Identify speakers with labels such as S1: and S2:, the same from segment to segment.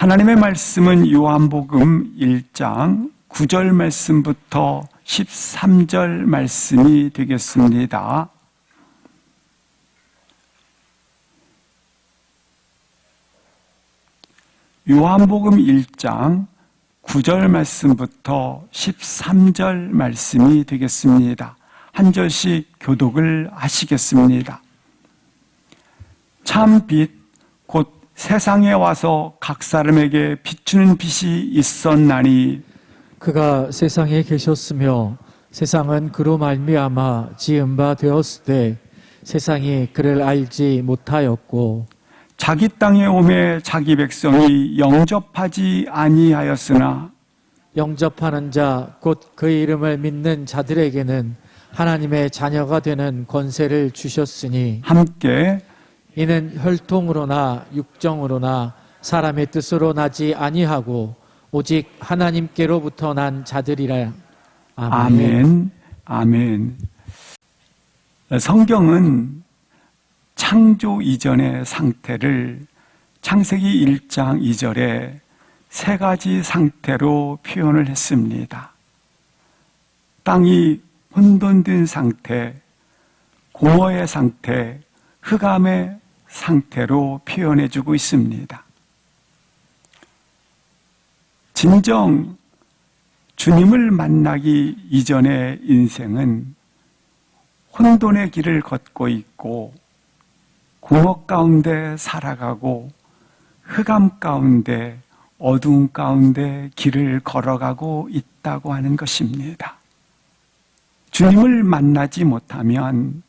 S1: 하나님의 말씀은 요한복음 1장 9절 말씀부터 13절 말씀이 되겠습니다. 요한복음 1장 9절 말씀부터 13절 말씀이 되겠습니다. 한 절씩 교독을 하시겠습니다. 참 빛, 곧 세상에 와서 각 사람에게 비추는 빛이 있었나니
S2: 그가 세상에 계셨으며 세상은 그로 말미암아 지은 바 되었으되 세상이 그를 알지 못하였고
S1: 자기 땅에 오매 자기 백성이 영접하지 아니하였으나
S2: 영접하는 자 곧 그 이름을 믿는 자들에게는 하나님의 자녀가 되는 권세를 주셨으니
S1: 함께
S2: 이는 혈통으로나 육정으로나 사람의 뜻으로 나지 아니하고 오직 하나님께로부터 난 자들이라.
S1: 아멘. 아멘. 성경은 창조 이전의 상태를 창세기 1장 2절에 세 가지 상태로 표현을 했습니다. 땅이 혼돈된 상태, 공허의 상태, 흑암의 상태로 표현해주고 있습니다. 진정 주님을 만나기 이전의 인생은 혼돈의 길을 걷고 있고 공허 가운데 살아가고 흑암 가운데 어두운 가운데 길을 걸어가고 있다고 하는 것입니다. 주님을 만나지 못하면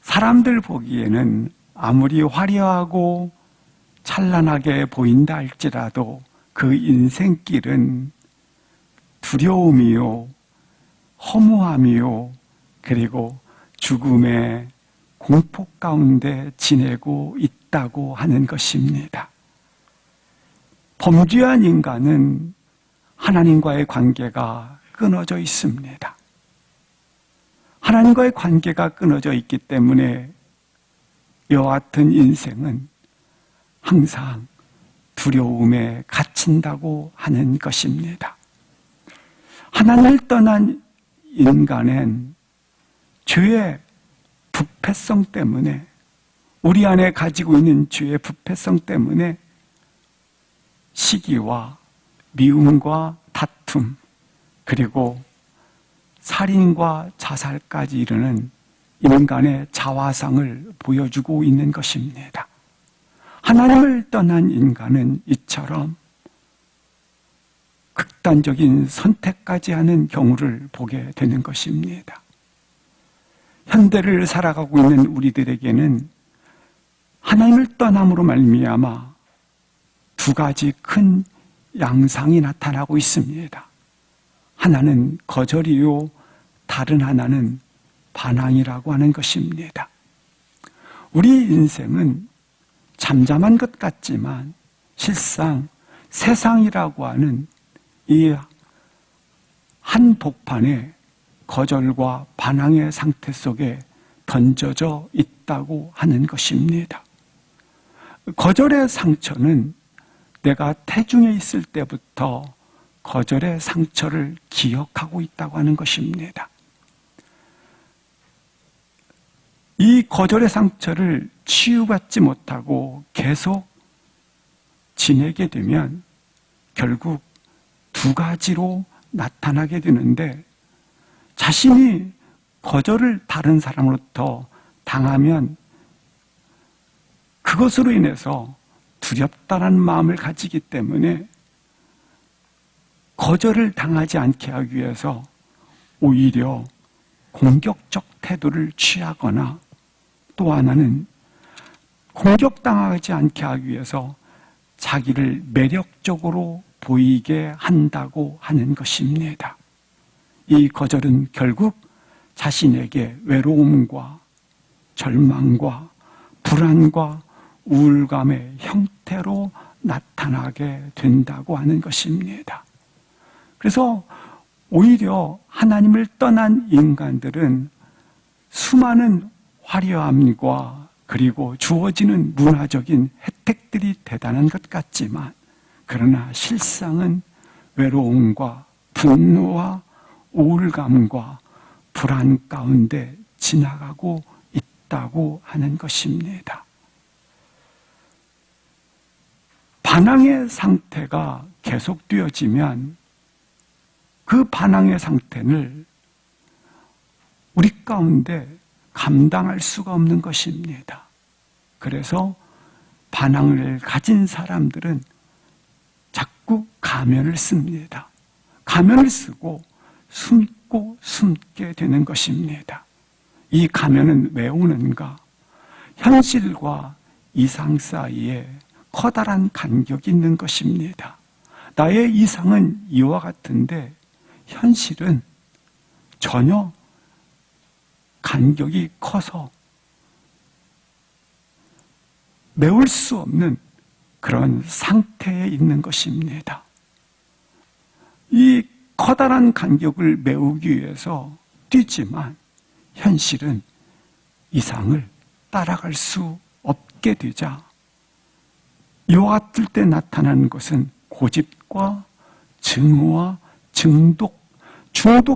S1: 사람들 보기에는 아무리 화려하고 찬란하게 보인다 할지라도 그 인생길은 두려움이요, 허무함이요, 그리고 죽음의 공포 가운데 지내고 있다고 하는 것입니다. 범죄한 인간은 하나님과의 관계가 끊어져 있습니다. 하나님과의 관계가 끊어져 있기 때문에 이와 같은 인생은 항상 두려움에 갇힌다고 하는 것입니다. 하나님을 떠난 인간은 죄의 부패성 때문에 우리 안에 가지고 있는 죄의 부패성 때문에 시기와 미움과 다툼 그리고 살인과 자살까지 이르는 인간의 자화상을 보여주고 있는 것입니다. 하나님을 떠난 인간은 이처럼 극단적인 선택까지 하는 경우를 보게 되는 것입니다. 현대를 살아가고 있는 우리들에게는 하나님을 떠남으로 말미암아 두 가지 큰 양상이 나타나고 있습니다. 하나는 거절이요, 다른 하나는 반항이라고 하는 것입니다. 우리 인생은 잠잠한 것 같지만 실상 세상이라고 하는 이 한복판에 거절과 반항의 상태 속에 던져져 있다고 하는 것입니다. 거절의 상처는 내가 태중에 있을 때부터 거절의 상처를 기억하고 있다고 하는 것입니다. 이 거절의 상처를 치유받지 못하고 계속 지내게 되면 결국 두 가지로 나타나게 되는데, 자신이 거절을 다른 사람으로부터 당하면 그것으로 인해서 두렵다는 마음을 가지기 때문에 거절을 당하지 않게 하기 위해서 오히려 공격적 태도를 취하거나, 또 하나는 공격당하지 않게 하기 위해서 자기를 매력적으로 보이게 한다고 하는 것입니다. 이 거절은 결국 자신에게 외로움과 절망과 불안과 우울감의 형태로 나타나게 된다고 하는 것입니다. 그래서 오히려 하나님을 떠난 인간들은 수많은 화려함과 그리고 주어지는 문화적인 혜택들이 대단한 것 같지만 그러나 실상은 외로움과 분노와 우울감과 불안 가운데 지나가고 있다고 하는 것입니다. 반항의 상태가 계속되어지면 그 반항의 상태를 우리 가운데 감당할 수가 없는 것입니다. 그래서 반항을 가진 사람들은 자꾸 가면을 씁니다. 가면을 쓰고 숨게 되는 것입니다. 이 가면은 왜 오는가? 현실과 이상 사이에 커다란 간격이 있는 것입니다. 나의 이상은 이와 같은데 현실은 전혀 간격이 커서 메울 수 없는 그런 상태에 있는 것입니다. 이 커다란 간격을 메우기 위해서 뛰지만 현실은 이상을 따라갈 수 없게 되자 이와 같을 때 나타나는 것은 고집과 증오와 중독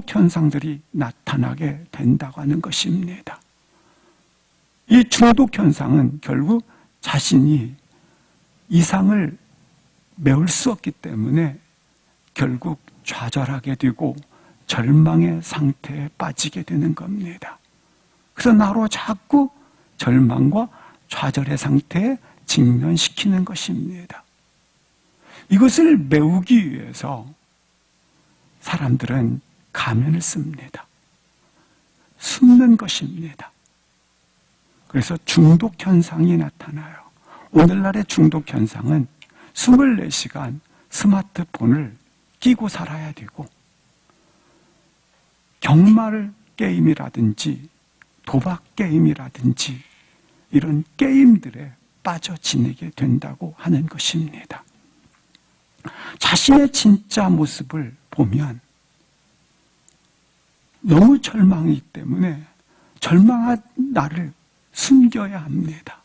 S1: 현상들이 나타나게 된다고 하는 것입니다. 이 중독 현상은 결국 자신이 이상을 메울 수 없기 때문에 결국 좌절하게 되고 절망의 상태에 빠지게 되는 겁니다. 그래서 나로 자꾸 절망과 좌절의 상태에 직면시키는 것입니다. 이것을 메우기 위해서 사람들은 가면을 씁니다. 숨는 것입니다. 그래서 중독 현상이 나타나요. 오늘날의 중독 현상은 24시간 스마트폰을 끼고 살아야 되고 경마 게임이라든지 도박 게임이라든지 이런 게임들에 빠져 지내게 된다고 하는 것입니다. 자신의 진짜 모습을 보면 너무 절망이기 때문에 절망한 나를 숨겨야 합니다.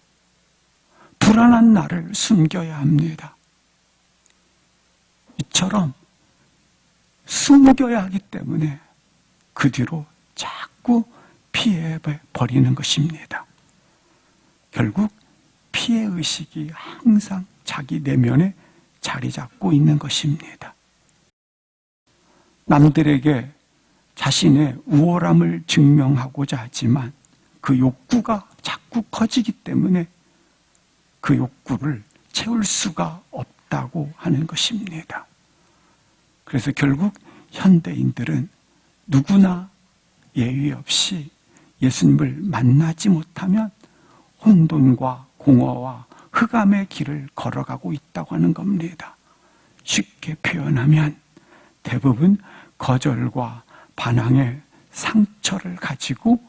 S1: 불안한 나를 숨겨야 합니다. 이처럼 숨겨야 하기 때문에 그 뒤로 자꾸 피해 버리는 것입니다. 결국 피해의식이 항상 자기 내면에 자리 잡고 있는 것입니다. 남들에게 자신의 우월함을 증명하고자 하지만 그 욕구가 자꾸 커지기 때문에 그 욕구를 채울 수가 없다고 하는 것입니다. 그래서 결국 현대인들은 누구나 예의 없이 예수님을 만나지 못하면 혼돈과 공허와 흑암의 길을 걸어가고 있다고 하는 겁니다. 쉽게 표현하면 대부분 거절과 반항의 상처를 가지고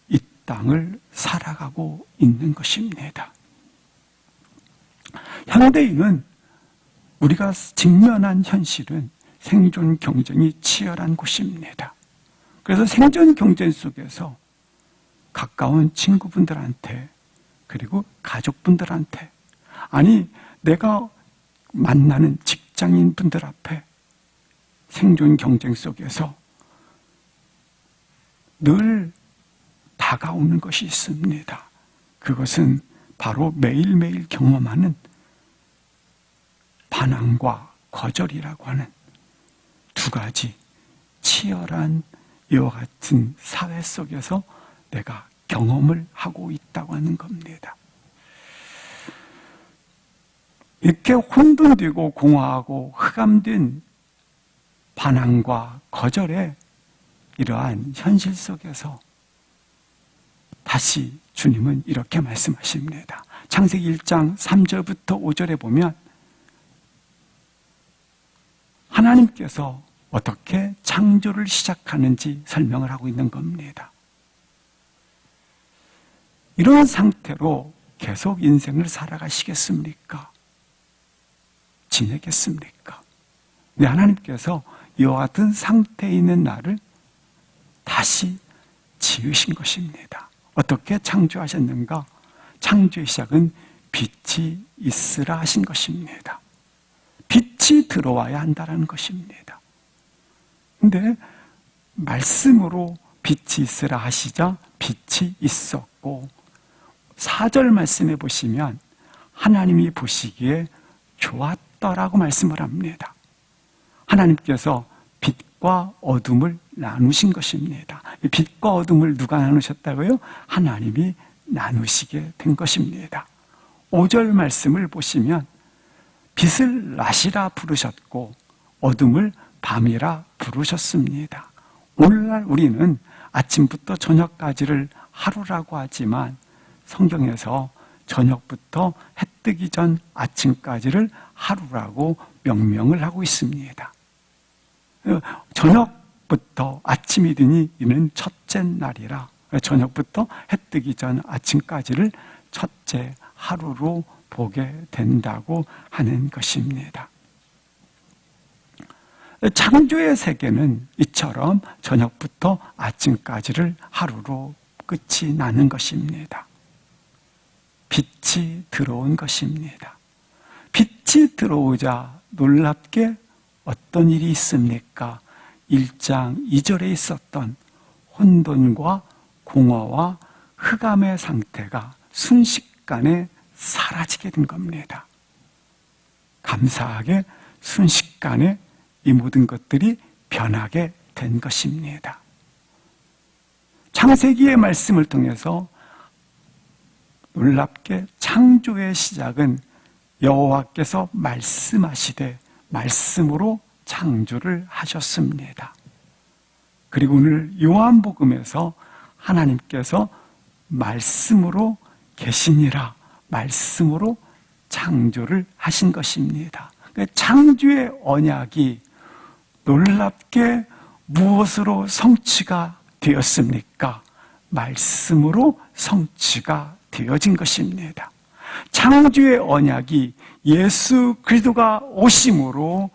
S1: 이 땅을 살아가고 있는 것입니다. 현대인은 우리가 직면한 현실은 생존 경쟁이 치열한 곳입니다. 그래서 생존 경쟁 속에서 가까운 친구분들한테 그리고 가족분들한테 아니 내가 만나는 직장인분들 앞에 생존 경쟁 속에서 늘 다가오는 것이 있습니다. 그것은 바로 매일매일 경험하는 반항과 거절이라고 하는 두 가지 치열한 이와 같은 사회 속에서 내가 경험을 하고 있다고 하는 겁니다. 이렇게 혼돈되고 공허하고 흑암된 반항과 거절의 이러한 현실 속에서 다시 주님은 이렇게 말씀하십니다. 창세기 1장 3절부터 5절에 보면 하나님께서 어떻게 창조를 시작하는지 설명을 하고 있는 겁니다. 이런 상태로 계속 인생을 살아가시겠습니까? 지내겠습니까? 네, 하나님께서 이와 같은 상태에 있는 나를 다시 지으신 것입니다. 어떻게 창조하셨는가? 창조의 시작은 빛이 있으라 하신 것입니다. 빛이 들어와야 한다는 것입니다. 근데 말씀으로 빛이 있으라 하시자 빛이 있었고, 4절 말씀해 보시면 하나님이 보시기에 좋았더라고 말씀을 합니다. 하나님께서 빛과 어둠을 나누신 것입니다. 빛과 어둠을 누가 나누셨다고요? 하나님이 나누시게 된 것입니다. 5절 말씀을 보시면 빛을 낮이라 부르셨고 어둠을 밤이라 부르셨습니다. 오늘날 우리는 아침부터 저녁까지를 하루라고 하지만 성경에서 저녁부터 해 뜨기 전 아침까지를 하루라고 명명을 하고 있습니다. 저녁부터 아침이 되니 이는 첫째 날이라, 저녁부터 해 뜨기 전 아침까지를 첫째 하루로 보게 된다고 하는 것입니다. 창조의 세계는 이처럼 저녁부터 아침까지를 하루로 끝이 나는 것입니다. 빛이 들어온 것입니다. 빛이 들어오자 놀랍게 어떤 일이 있습니까? 1장 2절에 있었던 혼돈과 공허와 흑암의 상태가 순식간에 사라지게 된 겁니다. 감사하게 순식간에 이 모든 것들이 변하게 된 것입니다. 창세기의 말씀을 통해서 놀랍게 창조의 시작은 여호와께서 말씀하시되 말씀으로 창조를 하셨습니다. 그리고 오늘 요한복음에서 하나님께서 말씀으로 계시니라, 말씀으로 창조를 하신 것입니다. 창조의 언약이 놀랍게 무엇으로 성취가 되었습니까? 말씀으로 성취가 되어진 것입니다. 창조의 언약이 예수 그리스도가 오심으로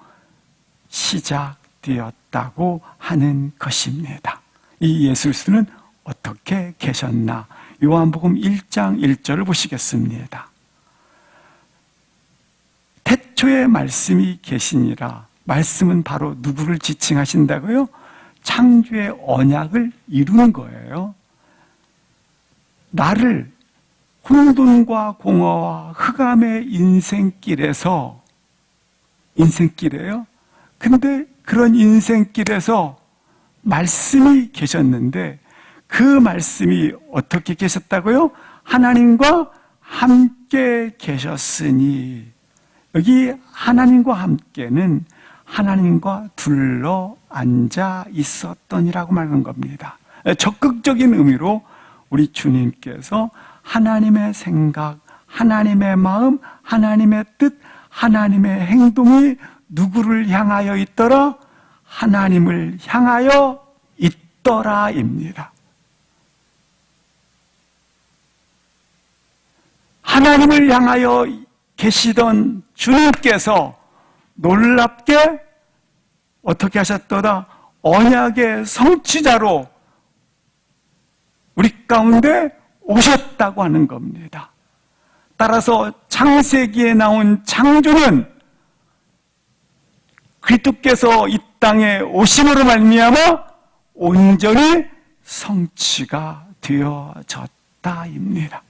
S1: 시작되었다고 하는 것입니다. 이 예수 그리스도는 어떻게 계셨나? 요한복음 1장 1절을 보시겠습니다. 태초에 말씀이 계시니라. 말씀은 바로 누구를 지칭하신다고요? 창조의 언약을 이루는 거예요. 나를 혼돈과 공허와 흑암의 인생길에요. 근데 그런 인생길에서 말씀이 계셨는데 그 말씀이 어떻게 계셨다고요? 하나님과 함께 계셨으니, 여기 하나님과 함께는 하나님과 둘러 앉아 있었더니라고 말하는 겁니다. 적극적인 의미로 우리 주님께서 하나님의 생각, 하나님의 마음, 하나님의 뜻, 하나님의 행동이 누구를 향하여 있더라? 하나님을 향하여 있더라입니다. 하나님을 향하여 계시던 주님께서 놀랍게 어떻게 하셨더라? 언약의 성취자로 우리 가운데 오셨다고 하는 겁니다. 따라서 창세기에 나온 창조는 그리스도께서 이 땅에 오심으로 말미암아 온전히 성취가 되어졌다입니다.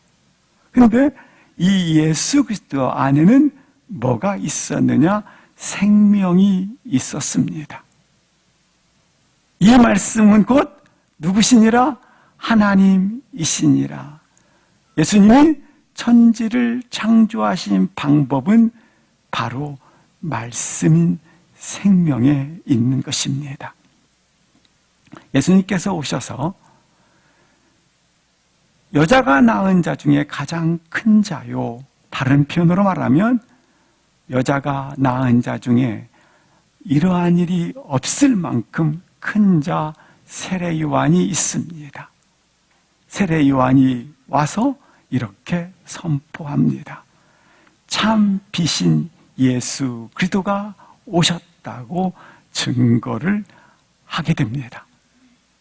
S1: 그런데 이 예수 그리스도 안에는 뭐가 있었느냐? 생명이 있었습니다. 이 말씀은 곧 누구시니라? 하나님이시니라. 예수님이 천지를 창조하신 방법은 바로 말씀인 생명에 있는 것입니다. 예수님께서 오셔서 여자가 낳은 자 중에 가장 큰 자요, 다른 표현으로 말하면 여자가 낳은 자 중에 이러한 일이 없을 만큼 큰 자 세례 요한이 있습니다. 세례 요한이 와서 이렇게 선포합니다. 참 빛인 예수 그리스도가 오셨다고 증거를 하게 됩니다.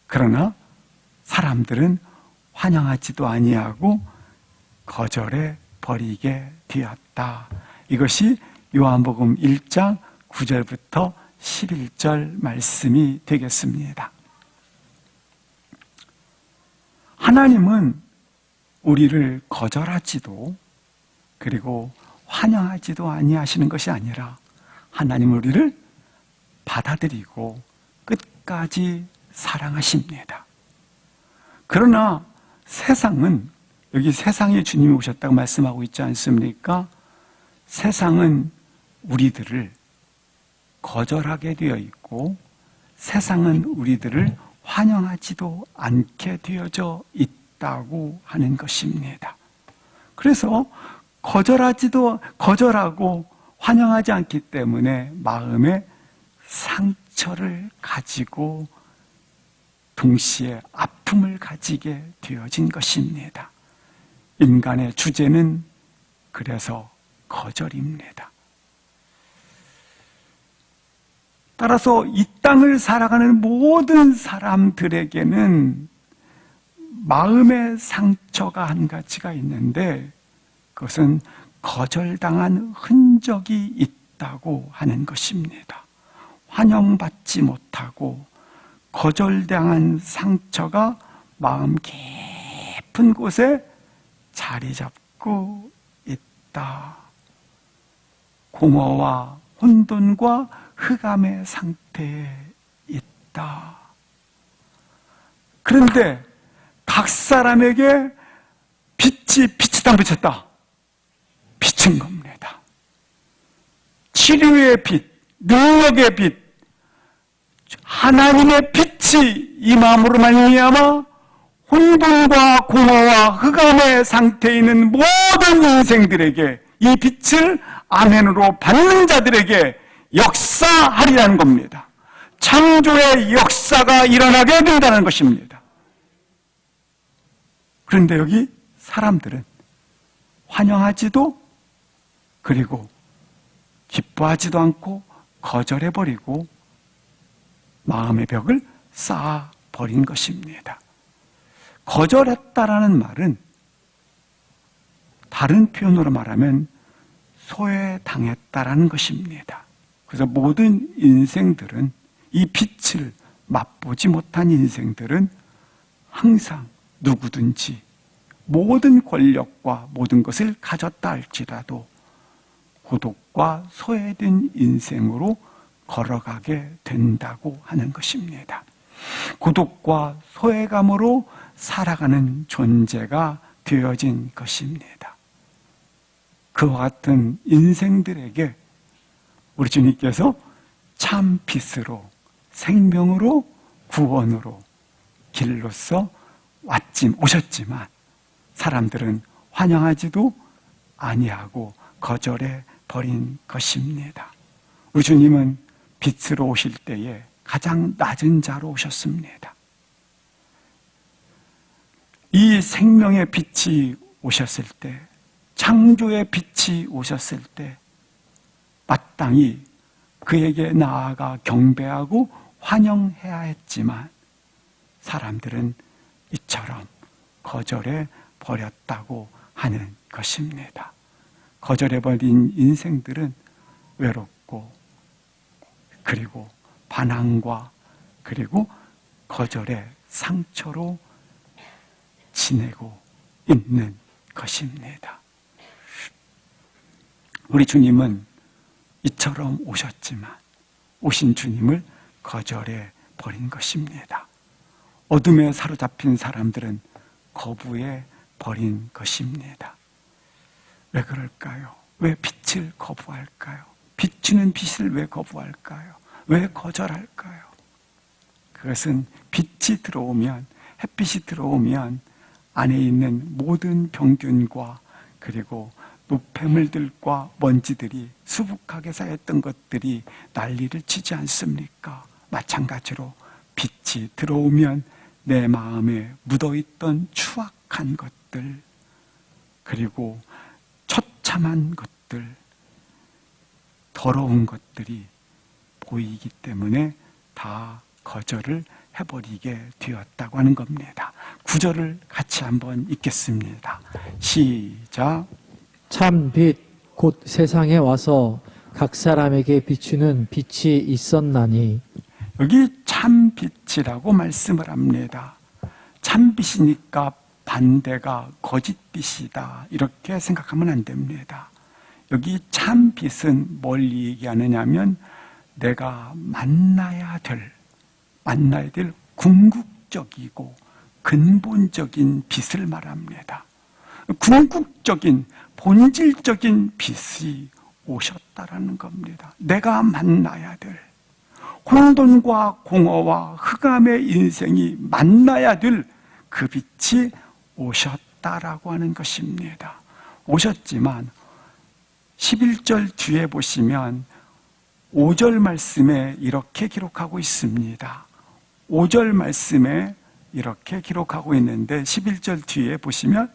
S1: 그러나 사람들은 환영하지도 아니하고 거절해 버리게 되었다. 이것이 요한복음 1장 9절부터 11절 말씀이 되겠습니다. 하나님은 우리를 거절하지도 그리고 환영하지도 아니하시는 것이 아니라 하나님은 우리를 받아들이고 끝까지 사랑하십니다. 그러나 세상은, 여기 세상에 주님이 오셨다고 말씀하고 있지 않습니까? 세상은 우리들을 거절하게 되어 있고 세상은 우리들을 환영하지도 않게 되어져 있다고 하는 것입니다. 그래서 거절하고 환영하지 않기 때문에 마음에 상처를 가지고 동시에 아픔을 가지게 되어진 것입니다. 인간의 주제는 그래서 거절입니다. 따라서 이 땅을 살아가는 모든 사람들에게는 마음의 상처가 한 가지가 있는데 그것은 거절당한 흔적이 있다고 하는 것입니다. 환영받지 못하고 거절당한 상처가 마음 깊은 곳에 자리 잡고 있다. 공허와 혼돈과 흑암의 상태에 있다. 그런데 각 사람에게 빛이 딱 비쳤다. 비친 겁니다. 치료의 빛, 능력의 빛, 하나님의 빛이 이 마음으로 말미암아 혼돈과 공허와 흑암의 상태에 있는 모든 인생들에게 이 빛을 아멘으로 받는 자들에게 역사하리라는 겁니다. 창조의 역사가 일어나게 된다는 것입니다. 그런데 여기 사람들은 환영하지도 그리고 기뻐하지도 않고 거절해버리고 마음의 벽을 쌓아버린 것입니다. 거절했다라는 말은 다른 표현으로 말하면 소외당했다라는 것입니다. 그래서 모든 인생들은 이 빛을 맛보지 못한 인생들은 항상 누구든지 모든 권력과 모든 것을 가졌다 할지라도 고독과 소외된 인생으로 걸어가게 된다고 하는 것입니다. 고독과 소외감으로 살아가는 존재가 되어진 것입니다. 그와 같은 인생들에게 우리 주님께서 참 빛으로 생명으로 구원으로 길로서 오셨지만 사람들은 환영하지도 아니하고 거절해 버린 것입니다. 우리 주님은 빛으로 오실 때에 가장 낮은 자로 오셨습니다. 이 생명의 빛이 오셨을 때, 창조의 빛이 오셨을 때 마땅히 그에게 나아가 경배하고 환영해야 했지만 사람들은 이처럼 거절해 버렸다고 하는 것입니다. 거절해 버린 인생들은 외롭고 그리고 반항과 그리고 거절의 상처로 지내고 있는 것입니다. 우리 주님은 이처럼 오셨지만 오신 주님을 거절해 버린 것입니다. 어둠에 사로잡힌 사람들은 거부해 버린 것입니다. 왜 그럴까요? 왜 빛을 거부할까요? 비추는 빛을 왜 거부할까요? 왜 거절할까요? 그것은 빛이 들어오면, 햇빛이 들어오면 안에 있는 모든 병균과 그리고 노폐물들과 먼지들이 수북하게 쌓였던 것들이 난리를 치지 않습니까? 마찬가지로 빛이 들어오면 내 마음에 묻어있던 추악한 것들 그리고 처참한 것들, 더러운 것들이 보이기 때문에 다 거절을 해버리게 되었다고 하는 겁니다. 구절을 같이 한번 읽겠습니다. 시작.
S2: 참 빛 곧 세상에 와서 각 사람에게 비추는 빛이 있었나니.
S1: 여기 참빛이라고 말씀을 합니다. 참빛이니까 반대가 거짓빛이다, 이렇게 생각하면 안 됩니다. 여기 참빛은 뭘 얘기하느냐면 내가 만나야 될 궁극적이고 근본적인 빛을 말합니다. 궁극적인 본질적인 빛이 오셨다라는 겁니다. 내가 만나야 될 혼돈과 공허와 흑암의 인생이 만나야 될 그 빛이 오셨다라고 하는 것입니다. 오셨지만 11절 뒤에 보시면 5절 말씀에 이렇게 기록하고 있습니다. 5절 말씀에 이렇게 기록하고 있는데 11절 뒤에 보시면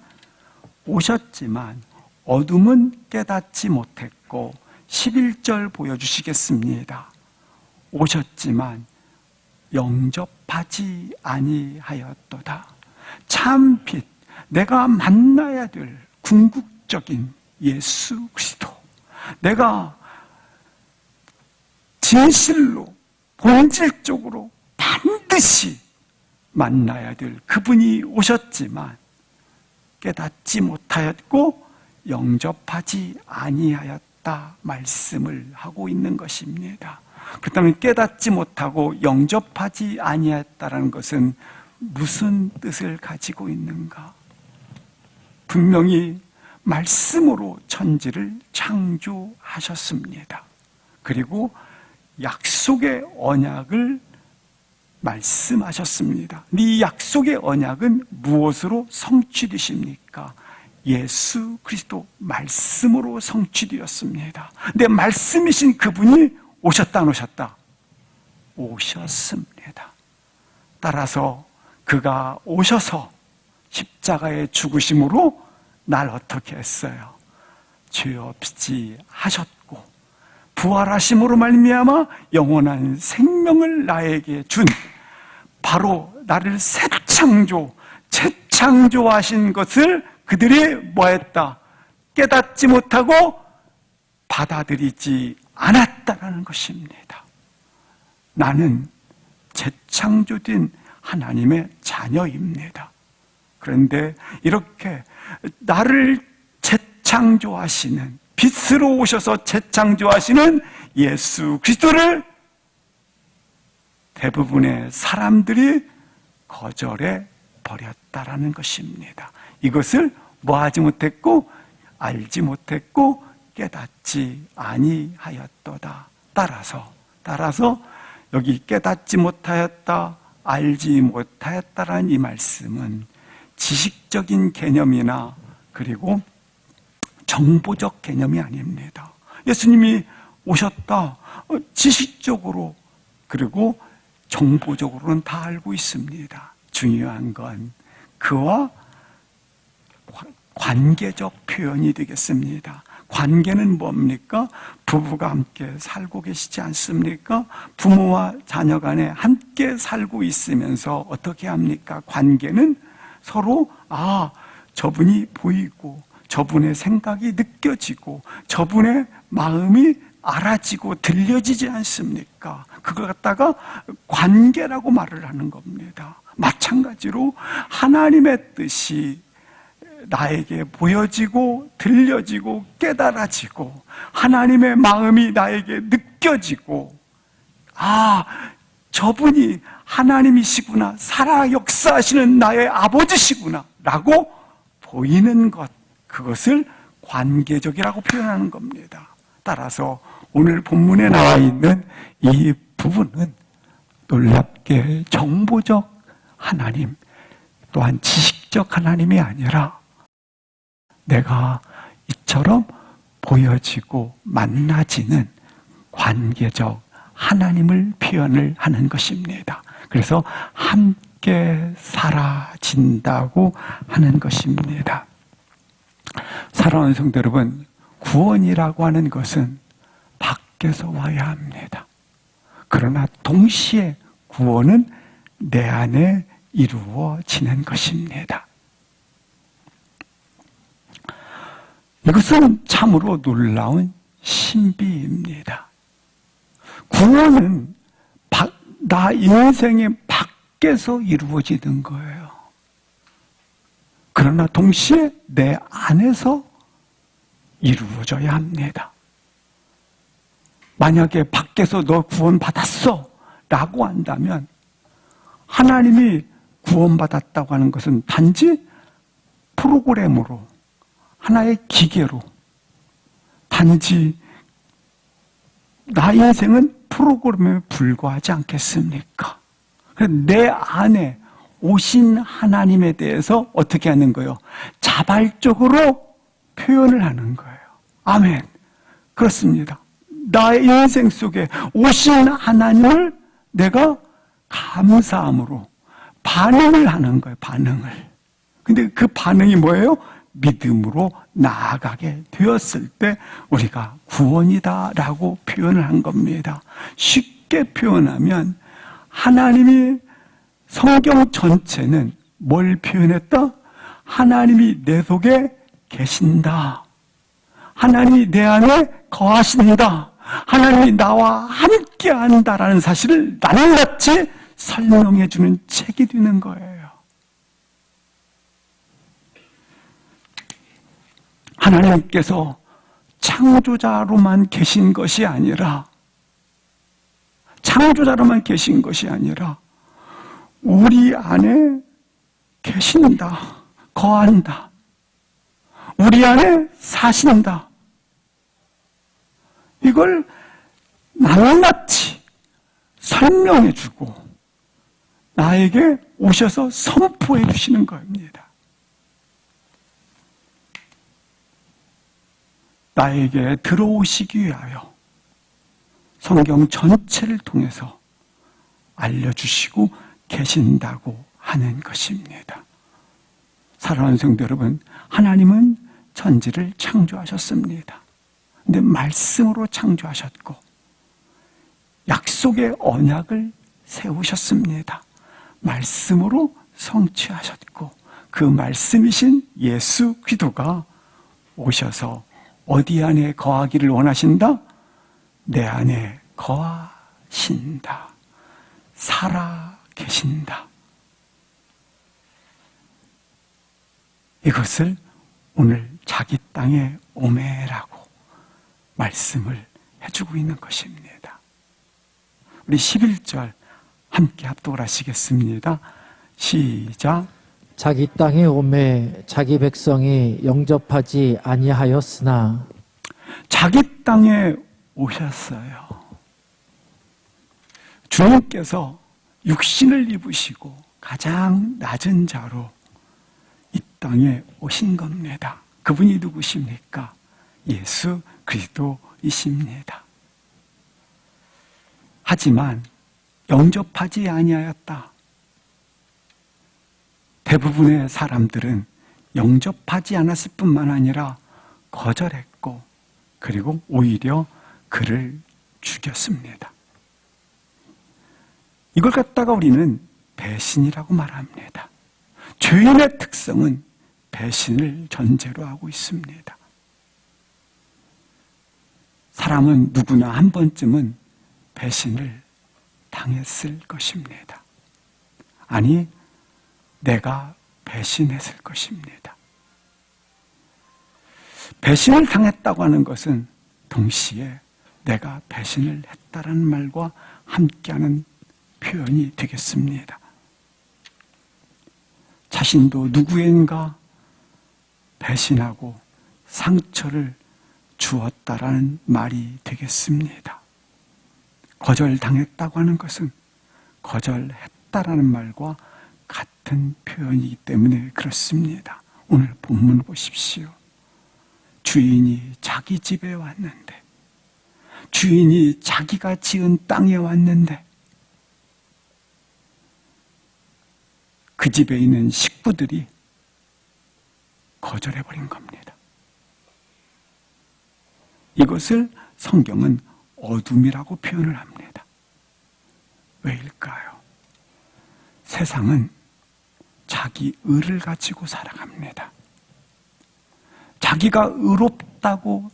S1: 오셨지만 어둠은 깨닫지 못했고 11절 보여주시겠습니다. 오셨지만 영접하지 아니하였도다. 참빛, 내가 만나야 될 궁극적인 예수 그리스도, 내가 진실로 본질적으로 반드시 만나야 될 그분이 오셨지만 깨닫지 못하였고 영접하지 아니하였다 말씀을 하고 있는 것입니다. 그렇다면 깨닫지 못하고 영접하지 아니하였다는 것은 무슨 뜻을 가지고 있는가? 분명히 말씀으로 천지를 창조하셨습니다. 그리고 약속의 언약을 말씀하셨습니다. 이 약속의 언약은 무엇으로 성취되십니까? 예수 그리스도 말씀으로 성취되었습니다. 근데 말씀이신 그분이 오셨다 안 오셨다? 오셨습니다. 따라서 그가 오셔서 십자가의 죽으심으로 날 어떻게 했어요? 죄 없이 하셨고 부활하심으로 말미암아 영원한 생명을 나에게 준, 바로 나를 새 창조, 재창조하신 것을 그들이 뭐했다? 깨닫지 못하고 받아들이지 않았다라는 것입니다. 나는 재창조된 하나님의 자녀입니다. 그런데 이렇게 나를 재창조하시는, 빛으로 오셔서 재창조하시는 예수 그리스도를 대부분의 사람들이 거절해 버렸다라는 것입니다. 이것을 뭐하지 못했고 알지 못했고 깨닫지 아니하였도다. 따라서 여기 깨닫지 못하였다, 알지 못하였다라는 이 말씀은 지식적인 개념이나 그리고 정보적 개념이 아닙니다. 예수님이 오셨다, 지식적으로 그리고 정보적으로는 다 알고 있습니다. 중요한 건 그와 관계적 표현이 되겠습니다. 관계는 뭡니까? 부부가 함께 살고 계시지 않습니까? 부모와 자녀 간에 함께 살고 있으면서 어떻게 합니까? 관계는 서로 저분이 보이고 저분의 생각이 느껴지고 저분의 마음이 알아지고 들려지지 않습니까? 그걸 갖다가 관계라고 말을 하는 겁니다. 마찬가지로 하나님의 뜻이 나에게 보여지고 들려지고 깨달아지고 하나님의 마음이 나에게 느껴지고 저분이 하나님이시구나, 살아 역사하시는 나의 아버지시구나 라고 보이는 것, 그것을 관계적이라고 표현하는 겁니다. 따라서 오늘 본문에 나와 있는 이 부분은 놀랍게 정보적 하나님, 또한 지식적 하나님이 아니라 내가 이처럼 보여지고 만나지는 관계적 하나님을 표현을 하는 것입니다. 그래서 함께 사라진다고 하는 것입니다. 사랑하는 성도 여러분, 구원이라고 하는 것은 밖에서 와야 합니다. 그러나 동시에 구원은 내 안에 이루어지는 것입니다. 이것은 참으로 놀라운 신비입니다. 구원은 나 인생의 밖에서 이루어지는 거예요. 그러나 동시에 내 안에서 이루어져야 합니다. 만약에 밖에서 너 구원받았어 라고 한다면 하나님이 구원받았다고 하는 것은 단지 프로그램으로, 하나의 기계로, 단지 나 인생은 프로그램에 불과하지 않겠습니까? 내 안에 오신 하나님에 대해서 어떻게 하는 거예요? 자발적으로 표현을 하는 거예요. 아멘. 그렇습니다. 나의 인생 속에 오신 하나님을 내가 감사함으로 반응을 하는 거예요. 반응을. 근데 그 반응이 뭐예요? 믿음으로 나아가게 되었을 때 우리가 구원이다라고 표현을 한 겁니다. 쉽게 표현하면 하나님이 성경 전체는 뭘 표현했다? 하나님이 내 속에 계신다. 하나님이 내 안에 거하신다. 하나님이 나와 함께 한다라는 사실을 낱낱이 설명해 주는 책이 되는 거예요. 하나님께서 창조자로만 계신 것이 아니라 우리 안에 계신다, 거한다, 우리 안에 사신다. 이걸 낱낱이 설명해 주고 나에게 오셔서 선포해 주시는 겁니다. 나에게 들어오시기 위하여 성경 전체를 통해서 알려주시고 계신다고 하는 것입니다. 사랑하는 성도 여러분, 하나님은 천지를 창조하셨습니다. 근데 말씀으로 창조하셨고 약속의 언약을 세우셨습니다. 말씀으로 성취하셨고 그 말씀이신 예수 그리스도가 오셔서 어디 안에 거하기를 원하신다? 내 안에 거하신다. 살아 계신다. 이것을 오늘 자기 땅에 오매라고 말씀을 해주고 있는 것입니다. 우리 11절 함께 합독을 하시겠습니다. 시작.
S2: 자기 땅에 오매 자기 백성이 영접하지 아니하였으나
S1: 자기 땅에 오셨어요. 주님께서 육신을 입으시고 가장 낮은 자로 이 땅에 오신 겁니다. 그분이 누구십니까? 예수 그리스도이십니다. 하지만 영접하지 아니하였다. 대부분의 사람들은 영접하지 않았을 뿐만 아니라 거절했고 그리고 오히려 그를 죽였습니다. 이걸 갖다가 우리는 배신이라고 말합니다. 죄인의 특성은 배신을 전제로 하고 있습니다. 사람은 누구나 한 번쯤은 배신을 당했을 것입니다. 아니, 내가 배신했을 것입니다. 배신을 당했다고 하는 것은 동시에 내가 배신을 했다라는 말과 함께하는 표현이 되겠습니다. 자신도 누구인가 배신하고 상처를 주었다라는 말이 되겠습니다. 거절당했다고 하는 것은 거절했다라는 말과 같은 표현이기 때문에 그렇습니다. 오늘 본문 보십시오. 주인이 자기 집에 왔는데, 주인이 자기가 지은 땅에 왔는데 그 집에 있는 식구들이 거절해버린 겁니다. 이것을 성경은 어둠이라고 표현을 합니다. 왜일까요? 세상은 자기 의를 가지고 살아갑니다. 자기가 의롭다고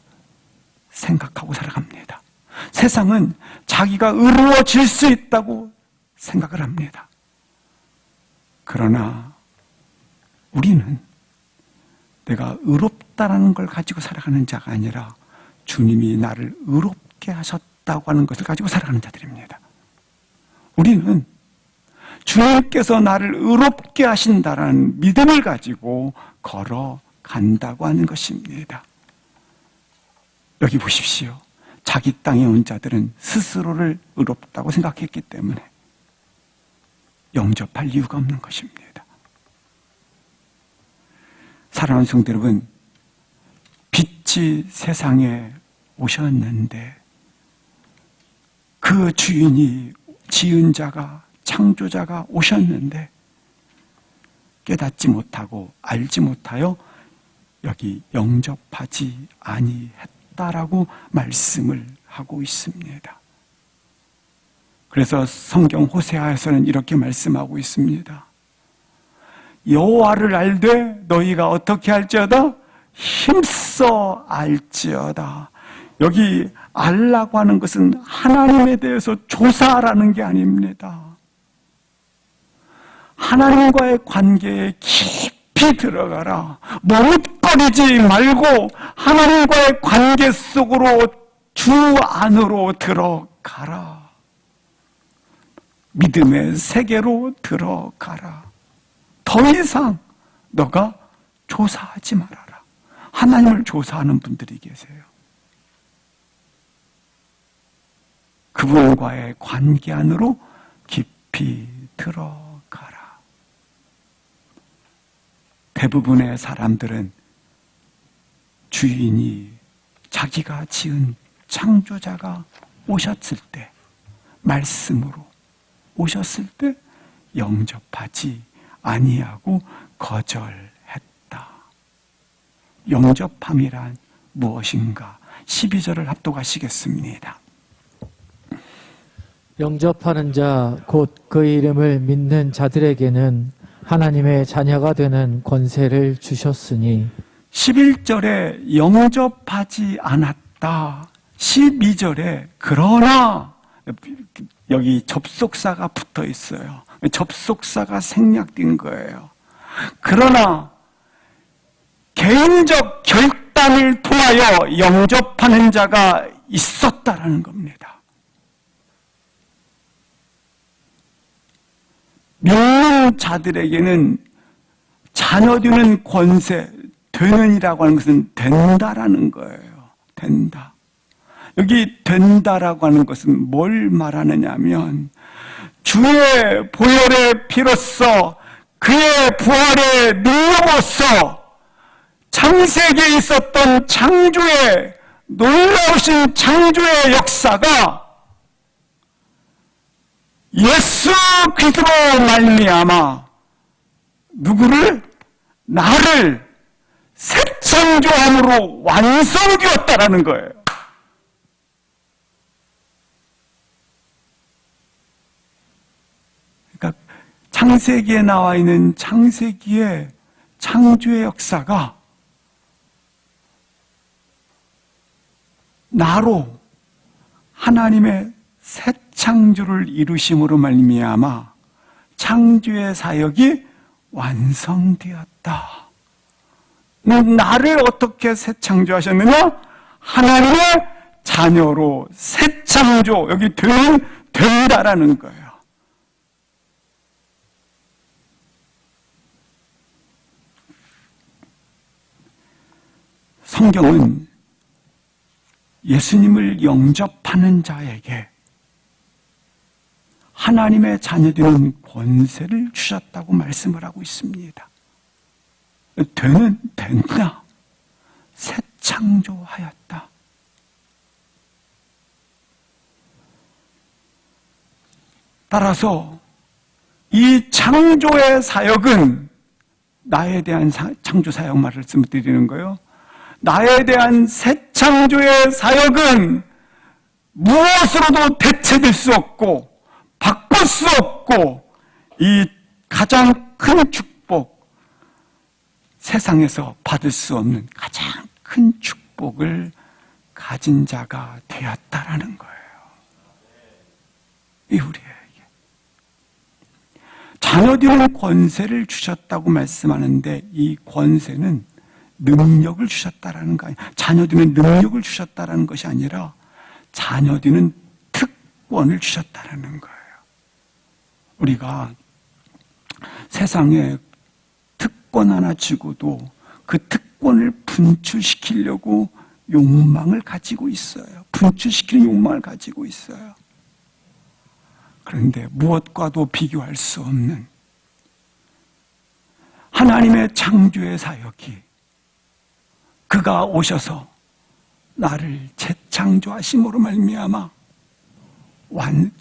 S1: 생각하고 살아갑니다. 세상은 자기가 의로워질 수 있다고 생각을 합니다. 그러나 우리는 내가 의롭다라는 걸 가지고 살아가는 자가 아니라 주님이 나를 의롭게 하셨다고 하는 것을 가지고 살아가는 자들입니다. 우리는 주님께서 나를 의롭게 하신다라는 믿음을 가지고 걸어간다고 하는 것입니다. 여기 보십시오. 자기 땅에 온 자들은 스스로를 의롭다고 생각했기 때문에 영접할 이유가 없는 것입니다. 사랑하는 성도 여러분, 빛이 세상에 오셨는데 그 주인이 지은 자가 창조자가 오셨는데 깨닫지 못하고 알지 못하여 여기 영접하지 아니했다라고 말씀을 하고 있습니다. 그래서 성경 호세아에서는 이렇게 말씀하고 있습니다. 여호와를 알되 너희가 어떻게 할지어다? 힘써 알지어다. 여기 알라고 하는 것은 하나님에 대해서 조사하라는 게 아닙니다. 하나님과의 관계에 깊이 들어가라. 머뭇거리지 말고 하나님과의 관계 속으로 주 안으로 들어가라. 믿음의 세계로 들어가라. 더 이상 너가 조사하지 말아라. 하나님을 조사하는 분들이 계세요. 그분과의 관계 안으로 깊이 들어가라. 대부분의 사람들은 주인이 자기가 지은 창조자가 오셨을 때, 말씀으로 오셨을 때 영접하지 아니하고 거절했다. 영접함이란 무엇인가? 12절을 합독하시겠습니다.
S2: 영접하는 자 곧 그 이름을 믿는 자들에게는 하나님의 자녀가 되는 권세를 주셨으니
S1: 11절에 영접하지 않았다. 12절에 그러나 여기 접속사가 붙어 있어요. 접속사가 생략된 거예요. 그러나 개인적 결단을 통하여 영접하는 자가 있었다라는 겁니다. 믿는 자들에게는 자녀 되는 권세, 되는이라고 하는 것은 된다라는 거예요. 된다. 여기 된다라고 하는 것은 뭘 말하느냐 하면 주의 보혈의 피로써 그의 부활의 능력으로서 창세기에 있었던 창조의 놀라우신 창조의 역사가 예수 그리스도로 말미암아 누구를? 나를 새 창조함으로 완성되었다라는 거예요. 그러니까 창세기에 나와 있는 창세기의 창조의 역사가 나로 하나님의 새 창조를 이루심으로 말미암아 창조의 사역이 완성되었다. 나를 어떻게 새 창조하셨느냐? 하나님의 자녀로 새 창조, 여기 된다라는 거예요. 성경은 예수님을 영접하는 자에게 하나님의 자녀되는 권세를 주셨다고 말씀을 하고 있습니다. 된다. 새 창조하였다. 따라서 이 창조의 사역은 나에 대한 창조 사역 말씀을 드리는 거예요. 나에 대한 새 창조의 사역은 무엇으로도 대체될 수 없고 바꿀 수 없고 이 가장 큰 축복, 세상에서 받을 수 없는 가장 큰 축복을 가진 자가 되었다라는 거예요. 이 우리에게 자녀되는 권세를 주셨다고 말씀하는데, 이 권세는 능력을 주셨다라는 거 아니에요. 자녀되는 능력을 주셨다라는 것이 아니라 자녀되는 특권을 주셨다라는 거예요. 우리가 세상에 특권 하나 주고도 그 특권을 분출시키려고 욕망을 가지고 있어요. 분출시키는 욕망을 가지고 있어요. 그런데 무엇과도 비교할 수 없는 하나님의 창조의 사역이, 그가 오셔서 나를 재창조하심으로 말미암아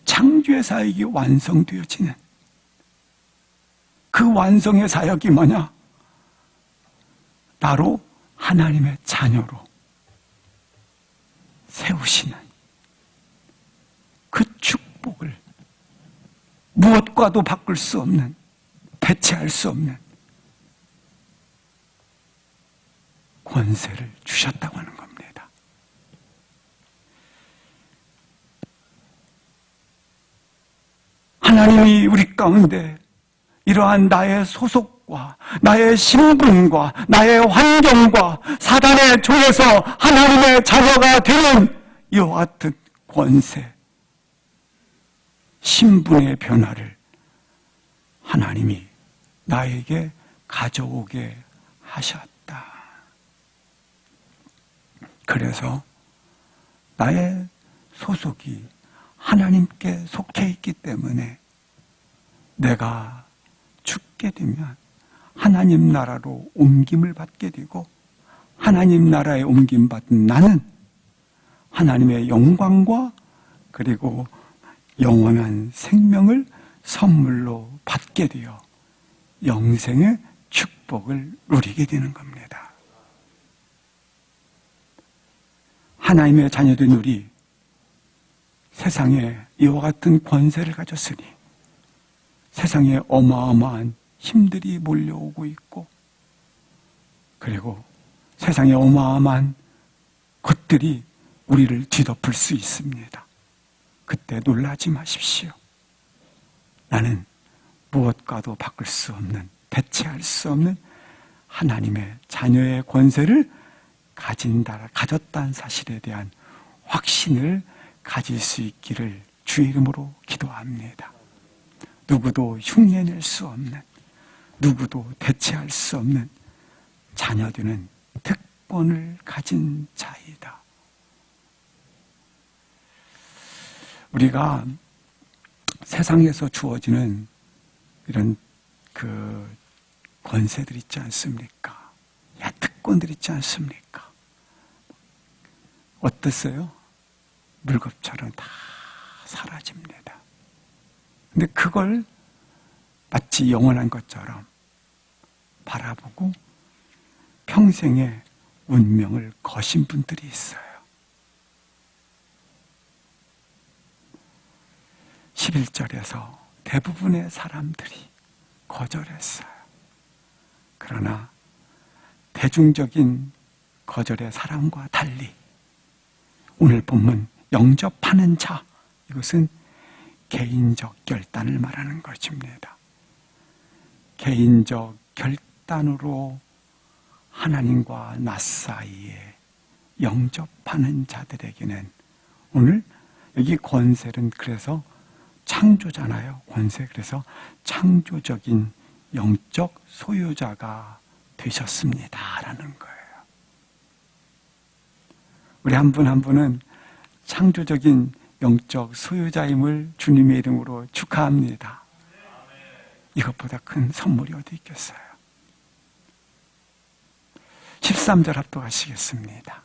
S1: 창조의 사역이 완성되어지는, 그 완성의 사역이 뭐냐? 나로 하나님의 자녀로 세우시는 그 축복을 무엇과도 바꿀 수 없는, 대체할 수 없는 권세를 주셨다고 하는 겁니다. 하나님이 우리 가운데 이러한 나의 소속과 나의 신분과 나의 환경과 사단의 종에서 하나님의 자녀가 되는 이와 같은 권세, 신분의 변화를 하나님이 나에게 가져오게 하셨다. 그래서 나의 소속이 하나님께 속해 있기 때문에 내가 죽게 되면 하나님 나라로 옮김을 받게 되고, 하나님 나라에 옮김받은 나는 하나님의 영광과 그리고 영원한 생명을 선물로 받게 되어 영생의 축복을 누리게 되는 겁니다. 하나님의 자녀된 우리, 세상에 이와 같은 권세를 가졌으니 세상에 어마어마한 힘들이 몰려오고 있고, 그리고 세상에 어마어마한 것들이 우리를 뒤덮을 수 있습니다. 그때 놀라지 마십시오. 나는 무엇과도 바꿀 수 없는, 대체할 수 없는 하나님의 자녀의 권세를 가졌다는 사실에 대한 확신을 가질 수 있기를 주의 이름으로 기도합니다. 누구도 흉내낼 수 없는, 누구도 대체할 수 없는 자녀되는 특권을 가진 자이다. 우리가 세상에서 주어지는 이런 그 권세들 있지 않습니까? 특권들 있지 않습니까? 어땠어요? 물겁처럼 다 사라집니다. 근데 그걸 마치 영원한 것처럼 바라보고 평생의 운명을 거신 분들이 있어요. 11절에서 대부분의 사람들이 거절했어요. 그러나 대중적인 거절의 사람과 달리 오늘 본문 영접하는 자, 이것은 개인적 결단을 말하는 것입니다. 개인적 결단으로 하나님과 나 사이에 영접하는 자들에게는 오늘 여기 권세는 그래서 창조잖아요. 권세, 그래서 창조적인 영적 소유자가 되셨습니다라는 거예요. 우리 한 분 한 분은 창조적인 영적 소유자임을 주님의 이름으로 축하합니다. 이것보다 큰 선물이 어디 있겠어요? 13절 합독하시겠습니다.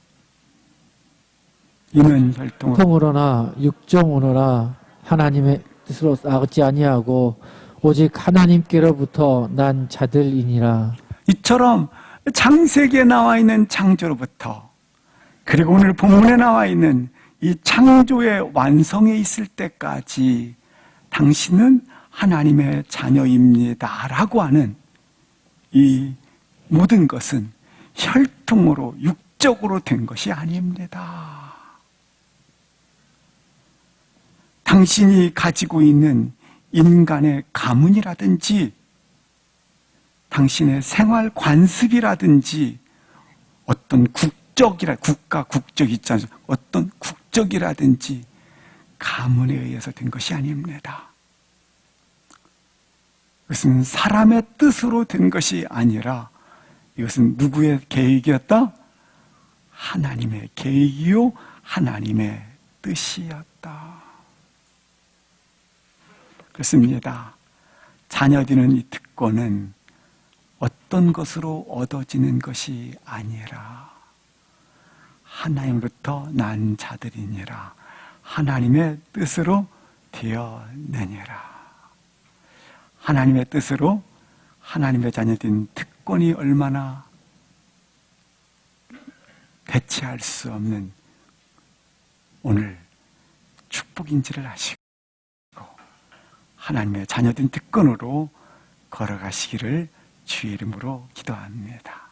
S1: 이는 혈통으로
S2: 통으로나 육정으로나 하나님의 뜻으로 나지 아니하고 오직 하나님께로부터 난 자들이니라.
S1: 이처럼 창세기에 나와 있는 창조로부터, 그리고 오늘 본문에 나와 있는 이 창조의 완성에 있을 때까지 당신은 하나님의 자녀입니다라고 하는 이 모든 것은 혈통으로 육적으로 된 것이 아닙니다. 당신이 가지고 있는 인간의 가문이라든지 당신의 생활 관습이라든지 어떤 국가 국적 있지 않습니까? 어떤 국적이라든지 가문에 의해서 된 것이 아닙니다. 이것은 사람의 뜻으로 된 것이 아니라 이것은 누구의 계획이었다? 하나님의 계획이요 하나님의 뜻이었다. 그렇습니다. 자녀되는 이 특권은 어떤 것으로 얻어지는 것이 아니라 하나님부터 난 자들이니라 하나님의 뜻으로 되어내니라. 하나님의 뜻으로 하나님의 자녀된 특권이 얼마나 대체할 수 없는 오늘 축복인지를 아시고 하나님의 자녀된 특권으로 걸어가시기를 주의 이름으로 기도합니다.